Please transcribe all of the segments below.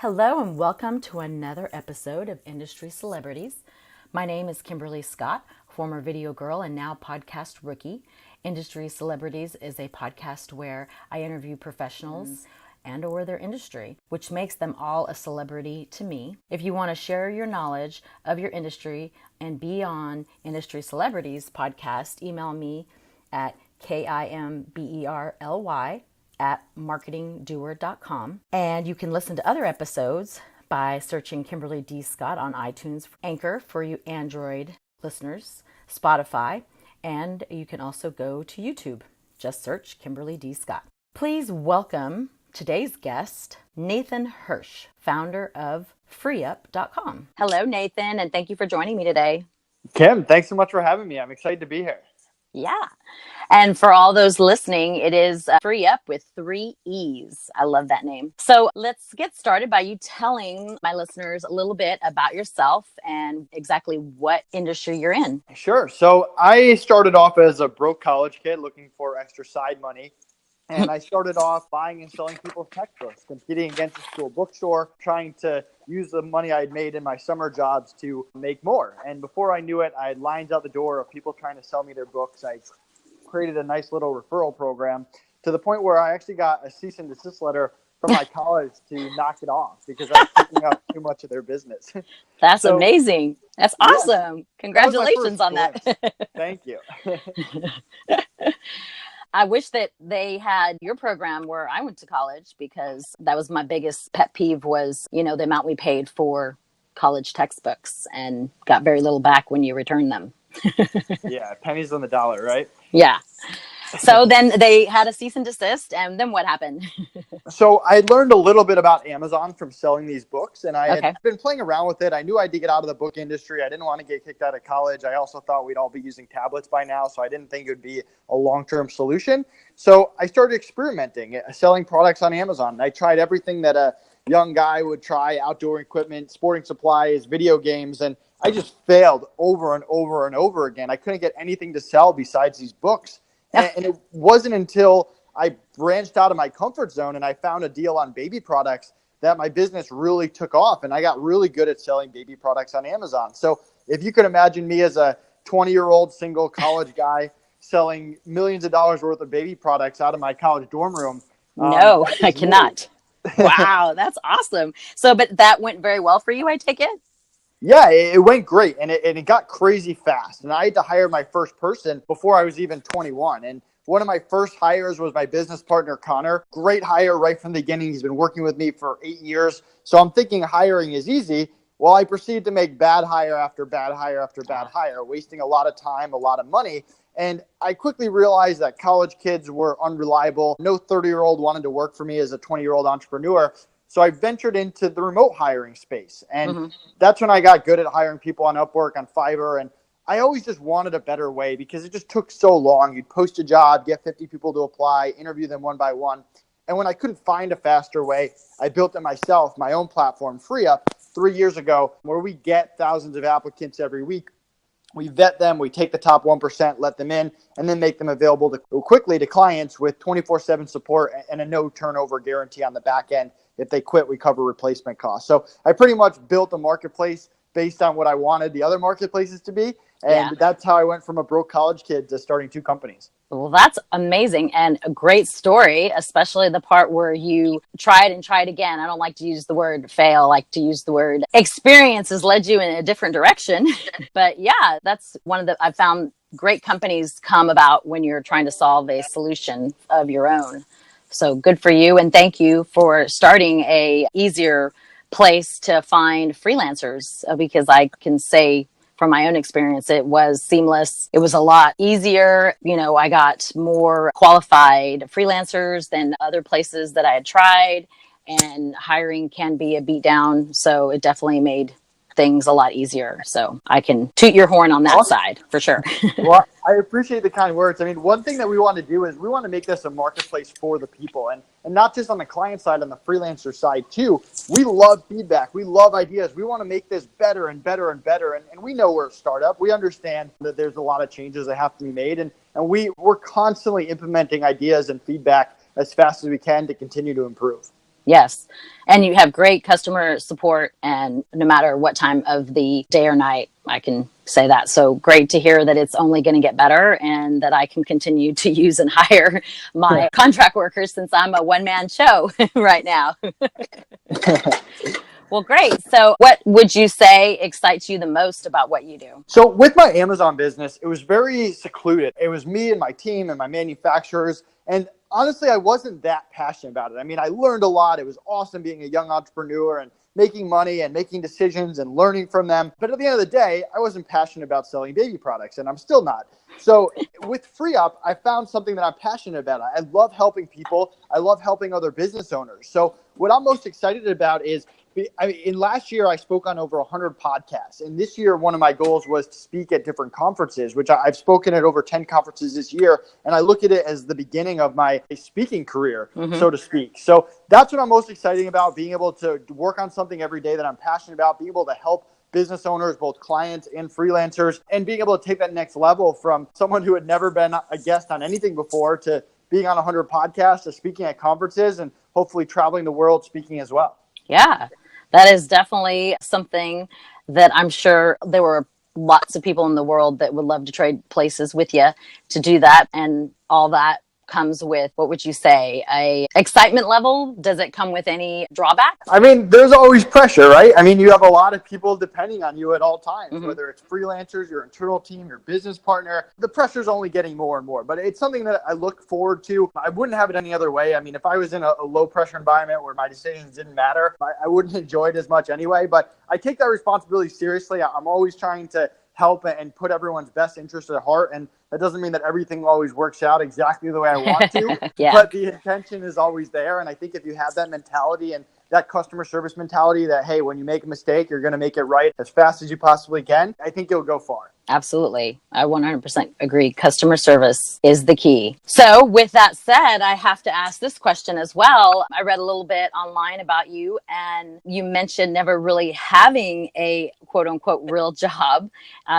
Hello and welcome to another episode of Industry Celebrities. My name is Kimberly Scott, former video girl and now podcast rookie. Industry Celebrities is a podcast where I interview professionals and or their industry, which makes them all a celebrity to me. If you want to share your knowledge of your industry and be on Industry Celebrities podcast, email me at kimberly@marketingdoer.com. And you can listen to other episodes by searching Kimberly D. Scott on iTunes, Anchor for you Android listeners, Spotify, and you can also go to YouTube. Just search Kimberly D. Scott. Please welcome today's guest, Nathan Hirsch, founder of freeup.com. Hello, Nathan, and thank you for joining me today. Kim, thanks so much for having me. I'm excited to be here. Yeah. And for all those listening, it is Free Up with 3 E's. I love that name. So let's get started by you telling my listeners a little bit about yourself and exactly what industry you're in. Sure. So I started off as a broke college kid looking for extra side money. And I started off buying and selling people's textbooks, competing against the school bookstore, trying to use the money I had made in my summer jobs to make more. And before I knew it, I had lines out the door of people trying to sell me their books. I created a nice little referral program to the point where I actually got a cease and desist letter from my college to knock it off because I was picking up too much of their business. That's amazing. That's awesome. Yeah, congratulations on that. Thank you. I wish that they had your program where I went to college because that was my biggest pet peeve was, the amount we paid for college textbooks and got very little back when you returned them. Yeah, pennies on the dollar, right? Yeah. So then they had a cease and desist, and then what happened? So I learned a little bit about Amazon from selling these books, and I had been playing around with it. I knew I had to get out of the book industry. I didn't want to get kicked out of college. I also thought we'd all be using tablets by now, so I didn't think it would be a long-term solution. So I started experimenting, selling products on Amazon. I tried everything that a young guy would try, outdoor equipment, sporting supplies, video games, and I just failed over and over and over again. I couldn't get anything to sell besides these books. And it wasn't until I branched out of my comfort zone and I found a deal on baby products that my business really took off. And I got really good at selling baby products on Amazon. So if you could imagine me as a 20-year-old single college guy selling millions of dollars worth of baby products out of my college dorm room. No, I cannot. Wow, that's awesome. So, but that went very well for you, I take it? Yeah, it went great, and it got crazy fast. And I had to hire my first person before I was even 21. And one of my first hires was my business partner, Connor. Great hire right from the beginning. He's been working with me for 8 years. So I'm thinking hiring is easy. Well, I proceeded to make bad hire after bad hire after bad hire, wasting a lot of time, a lot of money. And I quickly realized that college kids were unreliable. No 30-year-old wanted to work for me as a 20-year-old entrepreneur. So I ventured into the remote hiring space. And that's when I got good at hiring people on Upwork, on Fiverr. And I always just wanted a better way because it just took so long. You'd post a job, get 50 people to apply, interview them one by one. And when I couldn't find a faster way, I built it myself, my own platform, FreeUp, 3 years ago, where we get thousands of applicants every week. We vet them, we take the top 1%, let them in, and then make them available quickly to clients with 24/7 support and a no turnover guarantee on the back end. If they quit, we cover replacement costs. So I pretty much built a marketplace based on what I wanted the other marketplaces to be. And that's how I went from a broke college kid to starting 2 companies. Well, that's amazing and a great story, especially the part where you tried and tried again. I don't like to use the word fail. I like to use the word experience has led you in a different direction. But yeah, that's I've found great companies come about when you're trying to solve a solution of your own. So good for you. And thank you for starting a easier place to find freelancers because I can say from my own experience, it was seamless. It was a lot easier. I got more qualified freelancers than other places that I had tried, and hiring can be a beatdown. So it definitely made things a lot easier. So I can toot your horn on that side for sure. Well, I appreciate the kind words. I mean, one thing that we want to do is we want to make this a marketplace for the people and not just on the client side, on the freelancer side too. We love feedback. We love ideas. We want to make this better and better and better. And we know we're a startup. We understand that there's a lot of changes that have to be made. And we're constantly implementing ideas and feedback as fast as we can to continue to improve. Yes. And you have great customer support, and no matter what time of the day or night, I can say that. So great to hear that it's only going to get better and that I can continue to use and hire my contract workers since I'm a one-man show right now. Well, great. So what would you say excites you the most about what you do? So with my Amazon business, it was very secluded. It was me and my team and my manufacturers. And honestly, I wasn't that passionate about it. I mean, I learned a lot. It was awesome being a young entrepreneur and making money and making decisions and learning from them. But at the end of the day, I wasn't passionate about selling baby products, and I'm still not. So with FreeUp, I found something that I'm passionate about. I love helping people. I love helping other business owners. So what I'm most excited about is, in last year, I spoke on over 100 podcasts. And this year, one of my goals was to speak at different conferences, which I've spoken at over 10 conferences this year. And I look at it as the beginning of my speaking career, so to speak. So that's what I'm most excited about, being able to work on something every day that I'm passionate about, being able to help business owners, both clients and freelancers, and being able to take that next level from someone who had never been a guest on anything before to being on 100 podcasts to speaking at conferences and hopefully traveling the world speaking as well. Yeah, that is definitely something that I'm sure there were lots of people in the world that would love to trade places with you to do that. And all that comes with, what would you say, a excitement level? Does it come with any drawback? I mean, there's always pressure, right? I mean, you have a lot of people depending on you at all times, whether it's freelancers, your internal team, your business partner. The pressure's only getting more and more, but it's something that I look forward to. I wouldn't have it any other way. I mean, if I was in a low pressure environment where my decisions didn't matter, I wouldn't enjoy it as much anyway, but I take that responsibility seriously. I'm always trying to help and put everyone's best interest at heart. And that doesn't mean that everything always works out exactly the way I want to, but the intention is always there. And I think if you have that mentality and that customer service mentality that, hey, when you make a mistake, you're going to make it right as fast as you possibly can, I think you'll go far. Absolutely. I 100% agree. Customer service is the key. So with that said, I have to ask this question as well. I read a little bit online about you, and you mentioned never really having a quote unquote real job.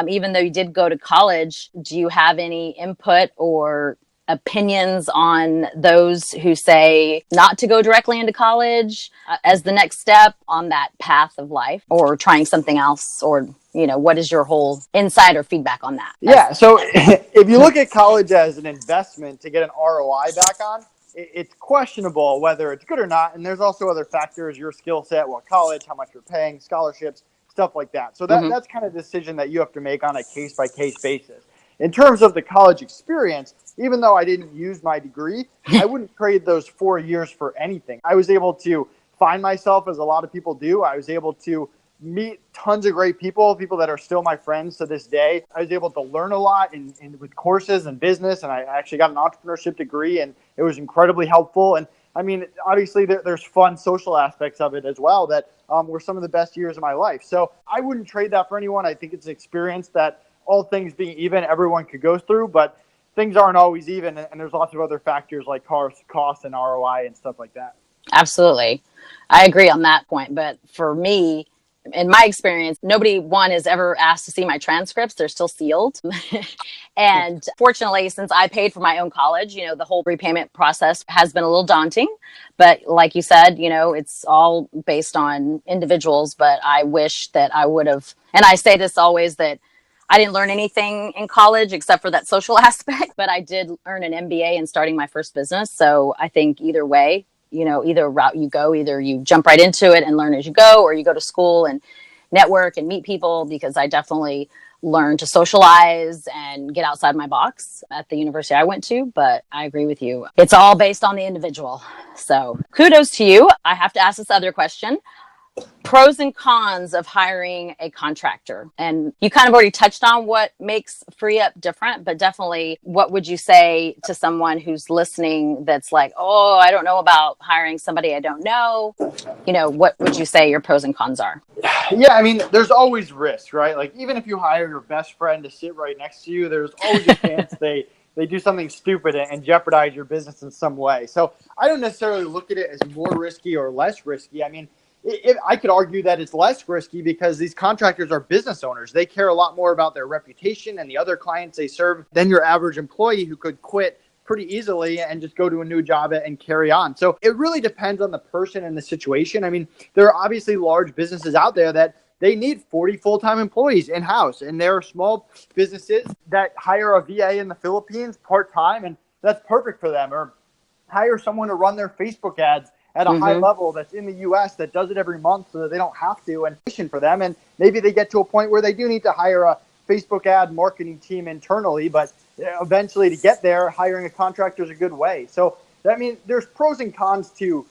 Even though you did go to college, do you have any input or opinions on those who say not to go directly into college as the next step on that path of life, or trying something else? Or, you know, what is your whole insight or feedback on that? Yeah. So if you look at college as an investment to get an ROI back on, it's questionable whether it's good or not. And there's also other factors, your skill set, what college, how much you're paying, scholarships, stuff like that. So that's kind of a decision that you have to make on a case-by-case basis. In terms of the college experience, even though I didn't use my degree, I wouldn't trade those 4 years for anything. I was able to find myself, as a lot of people do. I was able to meet tons of great people that are still my friends to this day. I was able to learn a lot with courses and business, and I actually got an entrepreneurship degree, and it was incredibly helpful. And I mean, obviously there's fun social aspects of it as well that were some of the best years of my life. So I wouldn't trade that for anyone. I think it's an experience that, all things being even, everyone could go through, but things aren't always even, and there's lots of other factors like cost and ROI and stuff like that. Absolutely. I agree on that point. But for me, in my experience, nobody, one, is ever asked to see my transcripts. They're still sealed. And fortunately, since I paid for my own college, you know, the whole repayment process has been a little daunting. But like you said, you know, it's all based on individuals. But I wish that I would have, and I say this always, that I didn't learn anything in college except for that social aspect, but I did earn an MBA in starting my first business. So I think either way, you know, either route you go, either you jump right into it and learn as you go, or you go to school and network and meet people, because I definitely learned to socialize and get outside my box at the university I went to. But I agree with you. It's all based on the individual. So kudos to you. I have to ask this other question. Pros and cons of hiring a contractor. And you kind of already touched on what makes FreeUp different, but definitely, what would you say to someone who's listening that's like, oh, I don't know about hiring somebody I don't know? You know, what would you say your pros and cons are? Yeah, I mean, there's always risk, right? Like, even if you hire your best friend to sit right next to you, there's always a chance they do something stupid and jeopardize your business in some way. So I don't necessarily look at it as more risky or less risky. I mean, I could argue that it's less risky because these contractors are business owners. They care a lot more about their reputation and the other clients they serve than your average employee who could quit pretty easily and just go to a new job and carry on. So it really depends on the person and the situation. I mean, there are obviously large businesses out there that they need 40 full-time employees in-house. And there are small businesses that hire a VA in the Philippines part-time, and that's perfect for them. Or hire someone to run their Facebook ads at a high level that's in the US that does it every month so that they don't have to, and mission for them. And maybe they get to a point where they do need to hire a Facebook ad marketing team internally, but eventually to get there, hiring a contractor is a good way. So, I mean, there's pros and cons to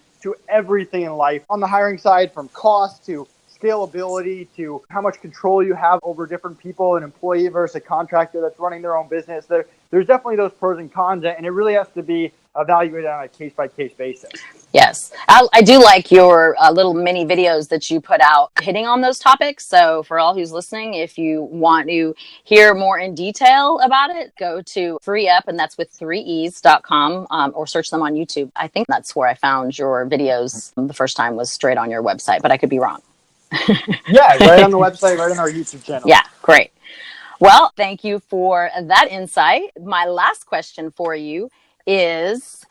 everything in life on the hiring side, from cost to scalability to how much control you have over different people, an employee versus a contractor that's running their own business. There's definitely those pros and cons, and it really has to be evaluated on a case-by-case basis. Yes. I do like your little mini videos that you put out hitting on those topics. So for all who's listening, if you want to hear more in detail about it, go to FreeUp, and that's with 3es.com, or search them on YouTube. I think that's where I found your videos the first time, was straight on your website, but I could be wrong. Yeah, right on the website, right on our YouTube channel. Yeah, great. Well, thank you for that insight. My last question for you is,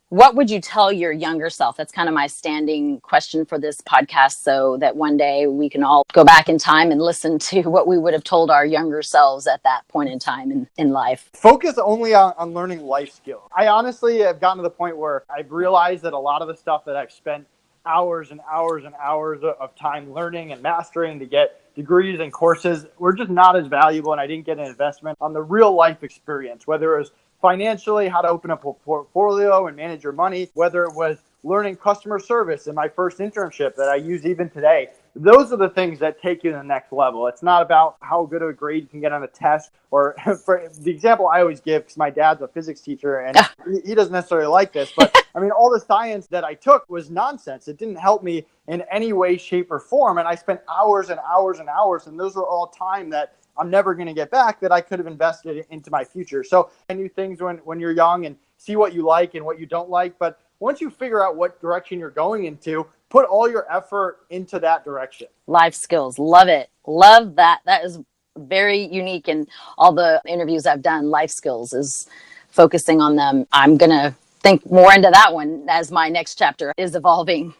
what would you tell your younger self? That's kind of my standing question for this podcast, so that one day we can all go back in time and listen to what we would have told our younger selves at that point in time in life. Focus only on learning life skills. I honestly have gotten to the point where I've realized that a lot of the stuff that I've spent hours and hours and hours of time learning and mastering to get degrees and courses were just not as valuable, and I didn't get an investment on the real life experience, whether it was financially, how to open up a portfolio and manage your money, whether it was learning customer service in my first internship that I use even today. Those are the things that take you to the next level. It's not about how good of a grade you can get on a test, or for the example I always give, because my dad's a physics teacher and he doesn't necessarily like this, but I mean, all the science that I took was nonsense. It didn't help me in any way, shape, or form. And I spent hours and hours and hours, and those were all time that I'm never going to get back that I could have invested into my future. So I do things when you're young and see what you like and what you don't like. But once you figure out what direction you're going into, put all your effort into that direction. Life skills. Love it. Love that. That is very unique in all the interviews I've done. Life skills is focusing on them. I'm going to think more into that one as my next chapter is evolving.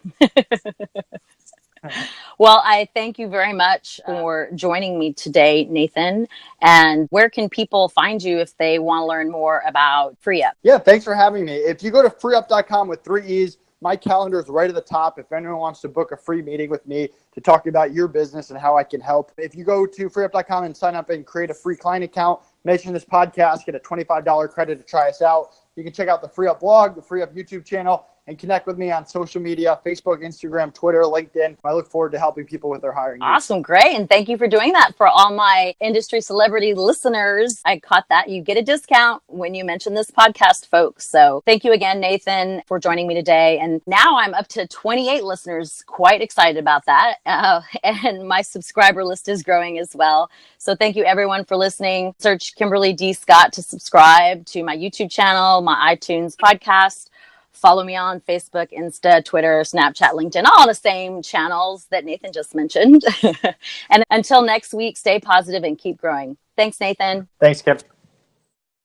Well, I thank you very much for joining me today, Nathan. And where can people find you if they want to learn more about FreeUp? Yeah, thanks for having me. If you go to freeup.com with 3 E's, my calendar is right at the top. If anyone wants to book a free meeting with me to talk about your business and how I can help. If you go to freeup.com and sign up and create a free client account, mention this podcast, get a $25 credit to try us out. You can check out the FreeUp blog, the FreeUp YouTube channel, and connect with me on social media, Facebook, Instagram, Twitter, LinkedIn. I look forward to helping people with their hiring needs. Awesome. Great. And thank you for doing that. For all my industry celebrity listeners, I caught that. You get a discount when you mention this podcast, folks. So thank you again, Nathan, for joining me today. And now I'm up to 28 listeners. Quite excited about that. And my subscriber list is growing as well. So thank you, everyone, for listening. Search Kimberly D. Scott to subscribe to my YouTube channel, my iTunes podcast. Follow me on Facebook, Insta, Twitter, Snapchat, LinkedIn, all the same channels that Nathan just mentioned. And until next week, stay positive and keep growing. Thanks, Nathan. Thanks, Kim.